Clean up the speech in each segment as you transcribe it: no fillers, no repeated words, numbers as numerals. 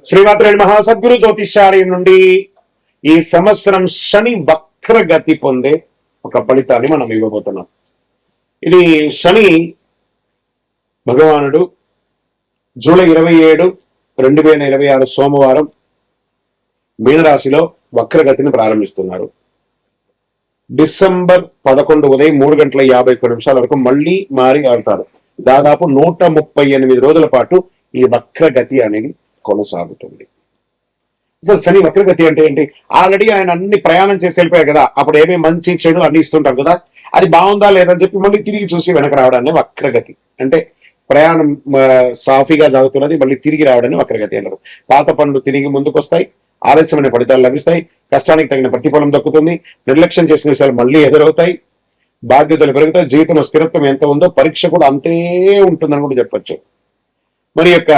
శ్రీమాత్రే నమః. సద్గురు జ్యోతిష్యాలయం నుండి ఈ సంవత్సరం శని వక్రగతి పొందే ఒక ఫలితాన్ని మనం ఇవ్వబోతున్నాం. ఇది శని భగవానుడు జూలై 27, 2026 సోమవారం మీనరాశిలో వక్రగతిని ప్రారంభిస్తున్నారు. డిసెంబర్ 11 ఉదయం 3:51 వరకు మళ్ళీ మారి ఆడతారు. దాదాపు 138 రోజుల పాటు ఈ వక్రగతి అనేది కొనసాగుతుంది. అసలు శని వక్రగతి అంటే ఏంటి? ఆల్రెడీ ఆయన అన్ని ప్రయాణం చేసి వెళ్ళిపోయారు కదా, అప్పుడు ఏమేమి మంచి చెడు అన్ని ఇస్తుంటాం కదా, అది బాగుందా లేదని చెప్పి మళ్ళీ తిరిగి చూసి వెనక రావడాన్ని వక్రగతి అంటే. ప్రయాణం సాఫీగా సాగుతున్నది, మళ్ళీ తిరిగి రావడాన్ని వక్రగతి అంటారు. పాత పనులు తిరిగి ముందుకు వస్తాయి, ఆలస్యమైన ఫలితాలు లభిస్తాయి, కష్టానికి తగిన ప్రతిఫలం దక్కుతుంది, నిర్లక్ష్యం చేసిన విషయాలు మళ్ళీ ఎదురవుతాయి, బాధ్యతలు పెరుగుతాయి, జీవితంలో స్థిరత్వం ఎంత ఉందో పరీక్ష కూడా అంతే ఉంటుందని కూడా చెప్పచ్చు. మరి యొక్క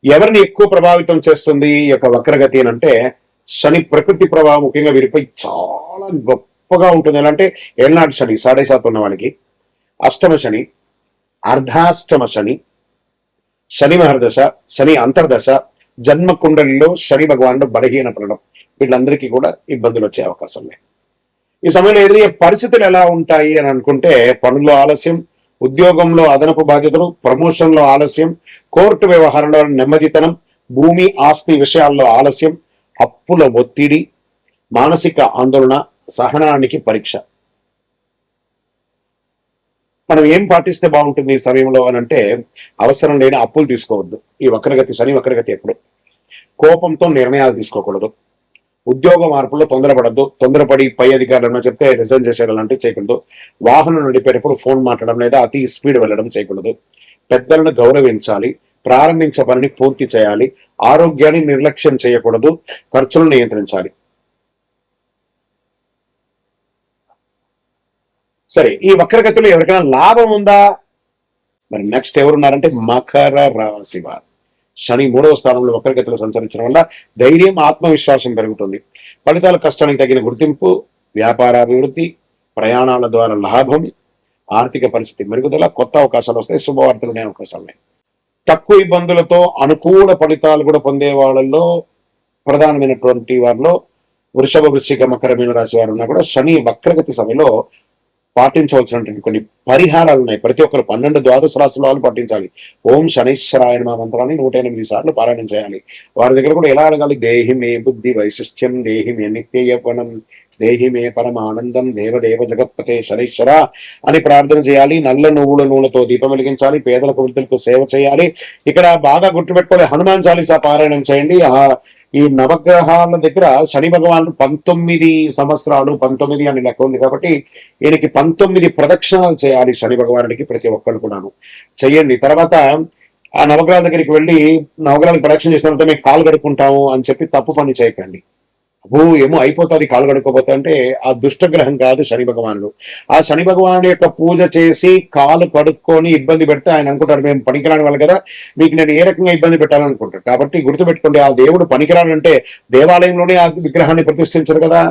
ఎవరిని ఎక్కువ ప్రభావితం చేస్తుంది ఈ యొక్క వక్రగతి అని అంటే, శని ప్రకృతి ప్రభావం ముఖ్యంగా వీరిపై చాలా గొప్పగా ఉంటుంది. ఎలా అంటే ఏళ్ళనాటి శని 7.5 ఉన్న వాళ్ళకి, అష్టమ శని, అర్ధాష్టమ శని, శని మహర్దశ, శని అంతర్దశ, జన్మ కుండలిలో శని భగవానుడు బలహీన పడడం, వీళ్ళందరికీ కూడా ఇబ్బందులు వచ్చే అవకాశం లేదు. ఈ సమయంలో ఎదురయ్యే పరిస్థితులు ఎలా ఉంటాయి అని అనుకుంటే, పనుల్లో ఆలస్యం, ఉద్యోగంలో అదనపు బాధ్యతలు, ప్రమోషన్లో ఆలస్యం, కోర్టు వ్యవహారంలో నెమ్మదితనం, భూమి ఆస్తి విషయాల్లో ఆలస్యం, అప్పుల ఒత్తిడి, మానసిక ఆందోళన, సహనానికి పరీక్ష. మనం ఏం పాటిస్తే బాగుంటుంది ఈ సమయంలో అని అంటే, అవసరం లేని అప్పులు తీసుకోవద్దు. ఈ వక్రగతి శని వక్రగతి ఎప్పుడు కోపంతో నిర్ణయాలు తీసుకోకూడదు, ఉద్యోగ మార్పుల్లో తొందరపడద్దు, తొందరపడి పై అధికారులను చెప్తే రిజైన్ చేసేయడం లాంటివి చేయకూడదు, వాహనం నడిపేటప్పుడు ఫోన్ మాట్లాడడం లేదా అతి స్పీడ్ వెళ్ళడం చేయకూడదు, పెద్దలను గౌరవించాలి, ప్రారంభించే పనిని పూర్తి చేయాలి, ఆరోగ్యాన్ని నిర్లక్ష్యం చేయకూడదు, ఖర్చులను నియంత్రించాలి. సరే, ఈ వక్రగతిలో ఎవరికైనా లాభం ఉందా? మరి నెక్స్ట్ ఎవరున్నారంటే మకర రాశి వారు. శని 3వ స్థానంలో వక్రగతిలో సంచరించడం వల్ల ధైర్యం, ఆత్మవిశ్వాసం పెరుగుతుంది, ఫలితాల కష్టానికి తగిన గుర్తింపు, వ్యాపారాభివృద్ధి, ప్రయాణాల ద్వారా లాభం, ఆర్థిక పరిస్థితి మెరుగుదల, కొత్త అవకాశాలు వస్తాయి, శుభవార్తలు అనే అవకాశాలు ఉన్నాయి. తక్కువ ఇబ్బందులతో అనుకూల ఫలితాలు కూడా పొందే వాళ్ళల్లో ప్రధానమైనటువంటి వారిలో వృషభ, వృశ్చిక, మకర, మీన రాశి వారు ఉన్నా కూడా శని వక్రగతి సమయంలో పాటించవలసినటువంటి కొన్ని పరిహారాలు ఉన్నాయి. ప్రతి ఒక్కరు 12 ద్వాదశ రాశుల వాళ్ళు పాటించాలి. ఓం శనైశ్వరాయ నమః మంత్రాన్ని 108 సార్లు పారాయణం చేయాలి. వారి దగ్గర కూడా ఎలా అడగాలి? దేహి మే బుద్ధి వైశిష్ట్యం, దేహి మే నిత్య యవ్వనం, దేహి మే పరమానందం, దేవదేవ జగత్పతే శనైశ్వర అని ప్రార్థన చేయాలి. నల్ల నువ్వుల నూనెతో దీపం వెలిగించాలి, పేదలకు వృద్ధులకు సేవ చేయాలి. ఇక్కడ బాగా గుర్తుపెట్టుకోవాలి, హనుమాన్ చాలీసా పారాయణం చేయండి. ఈ నవగ్రహాల దగ్గర శని భగవానుడు 19 సంవత్సరాలు, 19 అని లెక్క ఉంది కాబట్టి ఈయనకి 19 ప్రదక్షిణాలు చేయాలి శని భగవానుడికి, ప్రతి ఒక్కరు కూడాను చెయ్యండి. తర్వాత ఆ నవగ్రహాల దగ్గరికి వెళ్ళి నవగ్రహాలకు ప్రదక్షిణ చేసిన తర్వాత మేము కాలు కడుక్కుంటాము అని చెప్పి తప్పు పని చేయకండి. ఏమో అయిపోతుంది కాలు కడుక్కోపోతా అంటే, ఆ దుష్టగ్రహం కాదు శని భగవానుడు. ఆ శని భగవానుడు యొక్క పూజ చేసి కాలు కడుక్కొని ఇబ్బంది పెడితే ఆయన అనుకుంటాడు మేము పనికిరాని వాళ్ళు కదా, మీకు నేను ఏ రకంగా ఇబ్బంది పెట్టాలనుకుంటాడు. కాబట్టి గుర్తుపెట్టుకోండి, ఆ దేవుడు పనికిరానంటే దేవాలయంలోనే ఆ విగ్రహాన్ని ప్రతిష్ఠించరు కదా.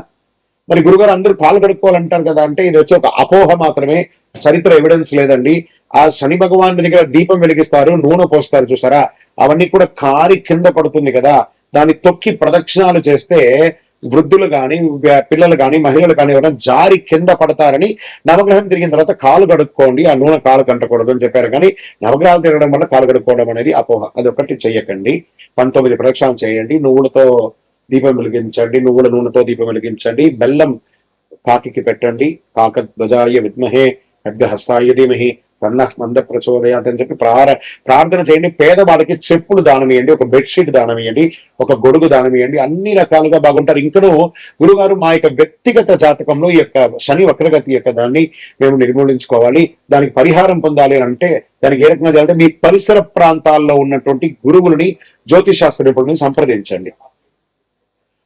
మరి గురుగారు అందరూ కాలు కడుక్కోవాలంటారు కదా అంటే, ఇది వచ్చి ఒక అపోహ మాత్రమే, చరిత్ర ఎవిడెన్స్ లేదండి. ఆ శని భగవానుడి దగ్గర దీపం వెలిగిస్తారు, నూనె పోస్తారు చూసారా, అవన్నీ కూడా కారి కింద పడుతుంది కదా, దాన్ని తొక్కి ప్రదక్షిణాలు చేస్తే వృద్ధులు కానీ, పిల్లలు కానీ, మహిళలు కానీ ఎవరైనా జారి కింద పడతారని నవగ్రహం తిరిగిన తర్వాత కాలు కడుక్కోండి, ఆ నూనె కాలు కంటకూడదు అని చెప్పారు. కానీ నవగ్రహాలు తిరగడం వల్ల కాలు కడుక్కోవడం అనేది అపోహ, అదొకటి చెయ్యకండి. 19 ప్రదక్షిణాలు చేయండి, నువ్వులతో దీపం వెలిగించండి, నువ్వుల నూనెతో దీపం వెలిగించండి, బెల్లం కాకి పెట్టండి, కాక ధ్వజాయ విద్మహే ఖడ్గహస్తాయ ధీమహి తన్నః మంద ప్రచోదయాత్ అని చెప్పి ప్రార్థన చేయండి. పేదవాళ్ళకి చెప్పులు దానం ఇవ్వండి, ఒక బెడ్షీట్ దానం ఇవ్వండి, ఒక గొడుగు దానం ఇవ్వండి, అన్ని రకాలుగా బాగుంటారు. ఇంకనూ గురుగారు మా యొక్క వ్యక్తిగత జాతకంలో ఈ యొక్క శని వక్రగతి యొక్క దాన్ని మేము నిర్మూలించుకోవాలి, దానికి పరిహారం పొందాలి అని అంటే దానికి ఏ రకంగా చేయాలంటే, మీ పరిసర ప్రాంతాల్లో ఉన్నటువంటి గురువులని, జ్యోతిశాస్త్ర నిపుణులని సంప్రదించండి.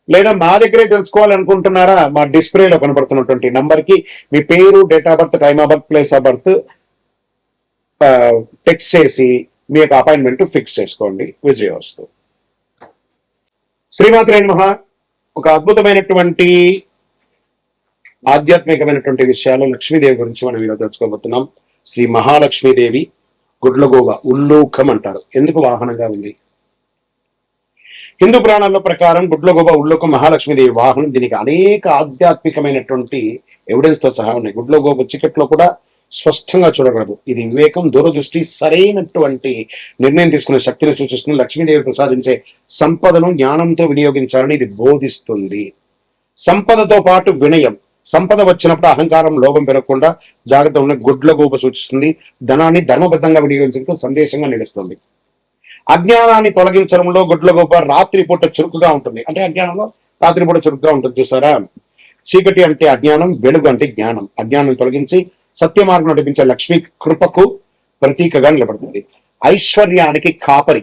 లేదా మా దగ్గరే తెలుసుకోవాలనుకుంటున్నారా, మా డిస్ప్లేలో కనబడుతున్నటువంటి నంబర్ కి మీ పేరు, date of birth, time of birth, place of birth text చేసి మీ యొక్క అపాయింట్మెంట్ ఫిక్స్ చేసుకోండి. విజయవస్తు. శ్రీమాత్రే నమః. ఒక అద్భుతమైనటువంటి ఆధ్యాత్మికమైనటువంటి విషయాలు లక్ష్మీదేవి గురించి మనం ఈరోజు తెలుసుకోబోతున్నాం. శ్రీ మహాలక్ష్మీదేవి గుడ్లగోవ, ఉల్లూకం అంటారు. ఎందుకు వాహనంగా ఉంది? హిందూ పురాణాల్లో ప్రకారం గుడ్లగూబ ఉళ్ళొక మహాలక్ష్మీదేవి వాహనం. దీనికి అనేక ఆధ్యాత్మికమైనటువంటి ఎవిడెన్స్ తో సహా ఉన్నాయి. గుడ్లగూబ చీకట్లో కూడా స్పష్టంగా చూడగలదు. ఇది వివేకం, దూరదృష్టి, సరైనటువంటి నిర్ణయం తీసుకునే శక్తిని సూచిస్తుంది. లక్ష్మీదేవి ప్రసాదించే సంపదను జ్ఞానంతో వినియోగించాలని ఇది బోధిస్తుంది. సంపదతో పాటు వినయం. సంపద వచ్చినప్పుడు అహంకారం, లోభం పెరగకుండా జాగ్రత్త ఉన్న గుడ్లగూబ సూచిస్తుంది. ధనాన్ని ధర్మబద్ధంగా వినియోగించడానికి సందేశంగా నిలుస్తుంది. అజ్ఞానాన్ని తొలగించడంలో గుడ్లగూబ రాత్రిపూట చురుకుగా ఉంటుంది. అంటే అజ్ఞానంలో రాత్రిపూట చురుకుగా ఉంటుంది చూసారా. చీకటి అంటే అజ్ఞానం, వెలుగు అంటే జ్ఞానం. అజ్ఞానం తొలగించి సత్య మార్గం నడిపించే లక్ష్మి కృపకు ప్రతీకగా నిలబడుతుంది. ఐశ్వర్యానికి కాపరి.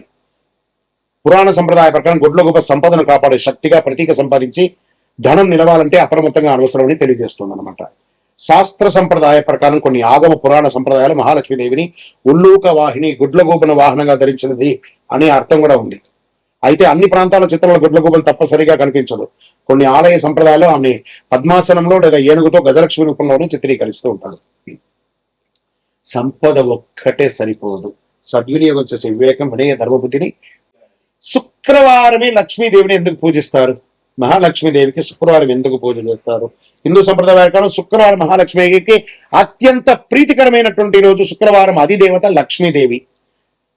పురాణ సంప్రదాయ ప్రకారం గుడ్లగూబ సంపదను కాపాడే శక్తిగా ప్రతీక సంపాదించి ధనం నిలవాలంటే అప్రమత్తంగా అవసరమని తెలియజేస్తుంది అనమాట. శాస్త్ర సంప్రదాయ ప్రకారం కొన్ని ఆగమ పురాణ సంప్రదాయాలు మహాలక్ష్మీదేవిని ఉల్లూక వాహిని, గుడ్లగూబను వాహనంగా ధరించినది అనే అర్థం కూడా ఉంది. అయితే అన్ని ప్రాంతాల చిత్రంలో గుడ్లగూబలు తప్పనిసరిగా కనిపించదు. కొన్ని ఆలయ సంప్రదాయాలు ఆమె పద్మాసనంలో లేదా ఏనుగుతో గజలక్ష్మి రూపంలోనే చిత్రీకరిస్తూ ఉంటారు. సంపద ఒక్కటే సరిపోదు, సద్వినియోగం చేసే వివేకం, వినయ, ధర్మబుద్ధిని. శుక్రవారమే లక్ష్మీదేవిని ఎందుకు పూజిస్తారు? మహాలక్ష్మీదేవికి శుక్రవారం ఎందుకు పూజ చేస్తారు? హిందూ సంప్రదాయ ప్రకారం శుక్రవారం మహాలక్ష్మికి అత్యంత ప్రీతికరమైనటువంటి రోజు. శుక్రవారం అధిదేవత లక్ష్మీదేవి.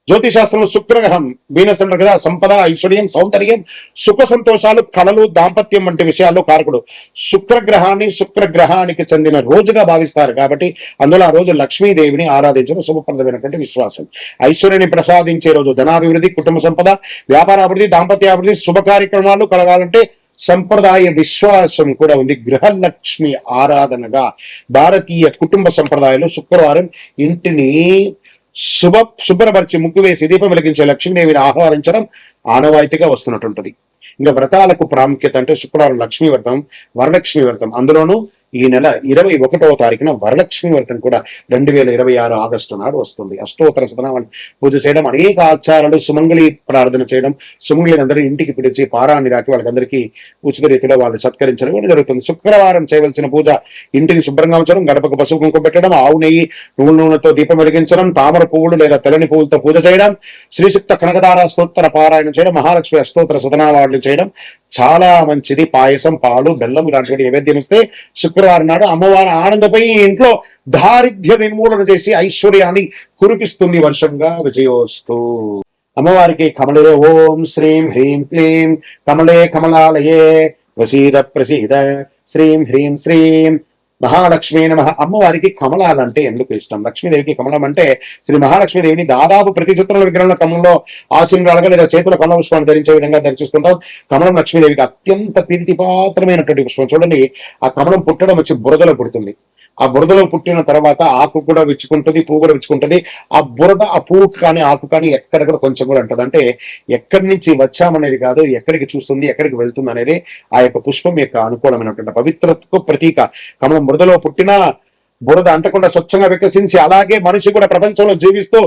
జ్యోతిశాస్త్రంలో శుక్రగ్రహం వీనస్ అంటారు కదా, సంపద, ఐశ్వర్యం, సౌందర్యం, సుఖ సంతోషాలు, కళలు, దాంపత్యం వంటి విషయాల్లో కారకుడు. శుక్రగ్రహానికి చెందిన రోజుగా భావిస్తారు కాబట్టి అందులో ఆ రోజు లక్ష్మీదేవిని ఆరాధించడం శుభప్రదమైనటువంటి విశ్వాసం. ఐశ్వర్యాన్ని ప్రసాదించే రోజు. ధనాభివృద్ధి, కుటుంబ సంపద, వ్యాపారాభివృద్ధి, దాంపత్యాభివృద్ధి, శుభ కార్యక్రమాలు కలగాలంటే సంప్రదాయ విశ్వాసం కూడా ఉంది. గృహలక్ష్మి ఆరాధనగా భారతీయ కుటుంబ సంప్రదాయంలో శుక్రవారం ఇంటిని శుభ్రపరిచి ముగ్గు వేసి దీపం వెలిగించే లక్ష్మీదేవిని ఆహ్వానించడం ఆనవాయితీగా వస్తున్నట్టుంటది. ఇంకా వ్రతాలకు ప్రాముఖ్యత అంటే శుక్రవారం లక్ష్మీ వ్రతం, వరలక్ష్మి వ్రతం. అందులోనూ ఈ నెల 21వ తారీఖున వరలక్ష్మి వ్రతం కూడా 2026 ఆగస్టు నాడు వస్తుంది. అష్టోత్తర శతనామాన్ని పూజ చేయడం, అనేక ఆచారాలు, సుమంగళి ప్రార్థన చేయడం, సుమంగళిని అందరూ ఇంటికి పిలిచి పారాన్ని రాకి వాళ్ళకందరికీ ఉచిత రీతిలో వాళ్ళు సత్కరించడం కూడా జరుగుతుంది. శుక్రవారం చేయవలసిన పూజ: ఇంటిని శుభ్రంగా ఉంచడం, గడపకు పసుపు కుంకుమ పెట్టడం, ఆవు నెయ్యి, నువ్వుల నూనెతో దీపం వెలిగించడం, తామర పువ్వులు లేదా తెల్లని పువ్వులతో పూజ చేయడం, శ్రీశుక్త కనకదార స్తోత్ర పారాయణం చేయడం, మహాలక్ష్మి అష్టోత్తర శతనామాలు చేయడం చాలా మంచిది. పాయసం, పాలు, బెల్లం ఇలాంటి నైవేద్యం ఇస్తే శుక్రవారం నాడు అమ్మవారి ఆనందపోయి ఇంట్లో దారిద్ర్య నిర్మూలన చేసి ఐశ్వర్యాన్ని కురిపిస్తుంది. వర్షంగా విజయోస్తు. అమ్మవారికి కమలే ఓం శ్రీం హ్రీం క్లీం కమలే కమలాలయే వసీద ప్రసీద శ్రీం హ్రీం శ్రీం మహాలక్ష్మీ నమః. అమ్మవారికి కమలాలంటే ఎందుకు ఇష్టం? లక్ష్మీదేవికి కమలం అంటే శ్రీ మహాలక్ష్మీదేవిని దాదాపు ప్రతి చిత్రంలో విగ్రహంలో కమలంలో ఆశీనురాలుగా లేదా చేతుల కమల పుష్పాన్ని ధరించే విధంగా దర్శిస్తుంటాం. కమలం లక్ష్మీదేవికి అత్యంత ప్రీతిపాత్రమైనటువంటి పుష్పం. చూడండి, ఆ కమలం పుట్టడం వచ్చి బురదలో పుడుతుంది. ఆ బురదలో పుట్టిన తర్వాత ఆకు కూడా విచ్చుకుంటుంది, పువ్వు కూడా విచ్చుకుంటుంది. ఆ బురద ఆ పువ్వు కానీ ఆకు కానీ ఎక్కడ కూడా కొంచెం కూడా ఉంటుంది. అంటే ఎక్కడి నుంచి వచ్చామనేది కాదు, ఎక్కడికి చూస్తుంది, ఎక్కడికి వెళ్తుంది అనేది ఆ యొక్క పుష్పం యొక్క అనుకూలమైనటువంటి పవిత్రతకు ప్రతీక. కమలం బురదలో పుట్టినా బురద అంటకుండా స్వచ్ఛంగా వికసించి అలాగే మనిషి కూడా ప్రపంచంలో జీవిస్తూ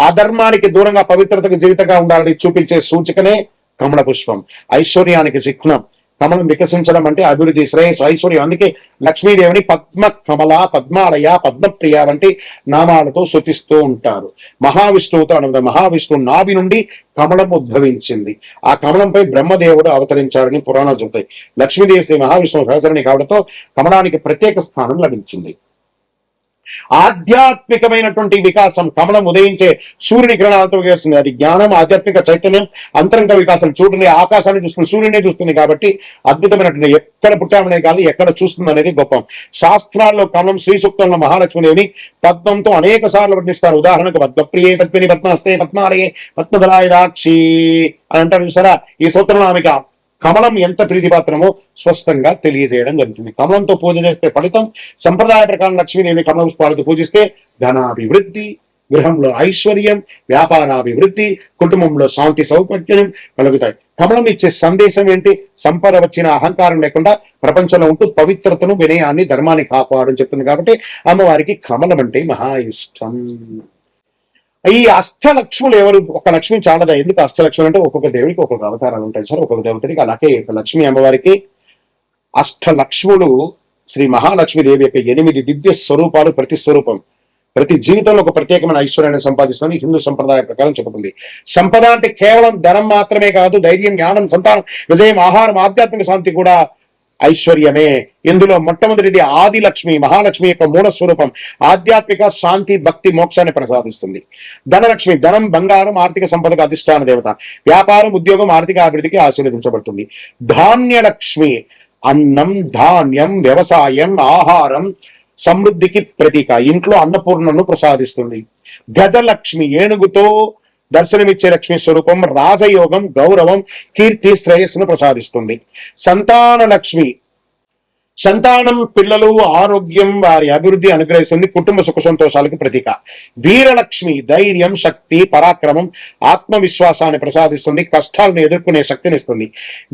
అధర్మానికి దూరంగా పవిత్రతకు జీవితంగా ఉండాలని చూపించే సూచికనే కమల పుష్పం. ఐశ్వర్యానికి చిహ్నం. కమలం వికసించడం అంటే అభివృద్ధి, శ్రేయస్సు, ఐశ్వర్యం. అందుకే లక్ష్మీదేవిని పద్మ కమల, పద్మాలయ, పద్మప్రియ వంటి నామాలతో స్తుతిస్తూ ఉంటారు. మహావిష్ణువుతో అనగా మహావిష్ణువు నాభి నుండి కమలం ఉద్భవించింది. ఆ కమలంపై బ్రహ్మదేవుడు అవతరించాడని పురాణాలు చెబుతాయి. లక్ష్మీదేవి శ్రీ మహావిష్ణువు సహచరణి కావడంతో కమలానికి ప్రత్యేక స్థానం లభించింది. ఆధ్యాత్మికమైనటువంటి వికాసం. కమలం ఉదయించే సూర్యుని కిరణాలతో వికసిస్తుంది. అది జ్ఞానం, ఆధ్యాత్మిక చైతన్యం, అంతరంగ వికాసం. చూడండి, ఆకాశాన్ని చూస్తుంది, సూర్యునే చూస్తుంది కాబట్టి అద్భుతమైనటువంటి ఎక్కడ పుట్టామనేది కాదు, ఎక్కడ చూస్తుంది అనేది గొప్ప. శాస్త్రాల్లో కమలం శ్రీ సూక్తంలో మహాలక్ష్మీదేవిని పద్మంతో అనేక సార్లు వర్ణిస్తారు. ఉదాహరణకు పద్మప్రియే పద్మిని పద్మహస్తే పద్మాలయే పద్మధరాయ దాక్షి అని అంటారు చూసారా. ఈ సూత్రంలో ఆమెకు కమలం ఎంత ప్రీతిపాత్రమో స్పష్టంగా తెలియజేయడం జరుగుతుంది. కమలంతో పూజ చేస్తే ఫలితం. సంప్రదాయ ప్రకారం లక్ష్మీదేవిని కమల పుష్పాలతో పూజిస్తే ధనాభివృద్ధి, గృహంలో ఐశ్వర్యం, వ్యాపారాభివృద్ధి, కుటుంబంలో శాంతి సౌకర్యం కలుగుతాయి. కమలం ఇచ్చే సందేశం ఏంటి? సంపద వచ్చిన అహంకారం లేకుండా ప్రపంచంలో ఉంటూ పవిత్రతను, వినయాన్ని, ధర్మాన్ని కాపాడని చెప్తుంది. కాబట్టి అమ్మవారికి కమలం అంటే మహా ఇష్టం. ఈ అష్టలక్ష్ములు ఎవరు? ఒక లక్ష్మి చాలదా? ఎందుకు అష్టలక్ష్ములు అంటే ఒక్కొక్క దేవుడికి ఒక్కొక్క అవతారాలు ఉంటాయి సార్, ఒక్కొక్క దేవతడికి. అలాగే లక్ష్మీ అమ్మవారికి అష్టలక్ష్ములు శ్రీ మహాలక్ష్మీదేవి యొక్క 8 దివ్య స్వరూపాలు. ప్రతి స్వరూపం ప్రతి జీవితంలో ఒక ప్రత్యేకమైన ఐశ్వర్యాన్ని సంపాదిస్తుందని హిందూ సంప్రదాయ ప్రకారం చెబుతుంది. సంపద అంటే కేవలం ధనం మాత్రమే కాదు, ధైర్యం, జ్ఞానం, సంతానం, విజయం, ఆహారం, ఆధ్యాత్మిక శాంతి కూడా ఐశ్వర్యమే. ఇందులో మొట్టమొదటిది ఆదిలక్ష్మి, మహాలక్ష్మి యొక్క మూల స్వరూపం. ఆధ్యాత్మిక శాంతి, భక్తి, మోక్షాన్ని ప్రసాదిస్తుంది. ధనలక్ష్మి, ధనం, బంగారం, ఆర్థిక సంపదకు అధిష్టాన దేవత. వ్యాపారం, ఉద్యోగం, ఆర్థిక అభివృద్ధికి ఆశీర్వదించబడుతుంది. ధాన్యలక్ష్మి, అన్నం, ధాన్యం, వ్యవసాయం, ఆహారం, సమృద్ధికి ప్రతీక. ఇంట్లో అన్నపూర్ణను ప్రసాదిస్తుంది. గజలక్ష్మి, ఏనుగుతో దర్శనమిచ్చే లక్ష్మి స్వరూపం. రాజయోగం, గౌరవం, కీర్తి, శ్రేయస్సును ప్రసాదిస్తుంది. సంతాన లక్ష్మి, సంతానం, పిల్లలు, ఆరోగ్యం, వారి అభివృద్ధి అనుగ్రహిస్తుంది. కుటుంబ సుఖ సంతోషాలకు ప్రతీక. వీరలక్ష్మి, ధైర్యం, శక్తి, పరాక్రమం, ఆత్మవిశ్వాసాన్ని ప్రసాదిస్తుంది. కష్టాలను ఎదుర్కొనే శక్తినిస్తుంది.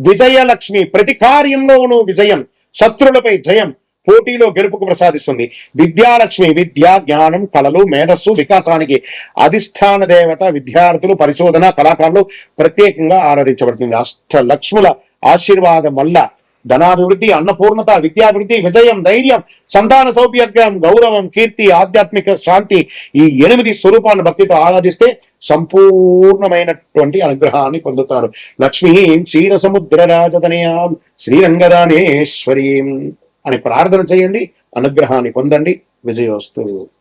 విజయలక్ష్మి, ప్రతి కార్యంలోనూ విజయం, శత్రులపై జయం, పోటీలో గెలుపుకు ప్రసాదిస్తుంది. విద్యాలక్ష్మి, విద్య, జ్ఞానం, కళలు, మేధస్సు, వికాసానికి అధిష్టాన దేవత. విద్యార్థులు, పరిశోధన, కళాకారులు ప్రత్యేకంగా ఆరాధించబడుతుంది. అష్టలక్ష్ముల ఆశీర్వాదం వల్ల ధనాభివృద్ధి, అన్నపూర్ణత, విద్యాభివృద్ధి, విజయం, ధైర్యం, సంతాన సౌభాగ్యం, గౌరవం, కీర్తి, ఆధ్యాత్మిక శాంతి, ఈ 8 స్వరూపాన్ని భక్తితో ఆరాధిస్తే సంపూర్ణమైనటువంటి అనుగ్రహాన్ని పొందుతారు. లక్ష్మీం క్షీరసముద్ర రాజతనయాం శ్రీరంగదానేశ్వరీం అని ప్రార్థన చేయండి. అనుగ్రహాన్ని పొందండి. విజయోస్తు.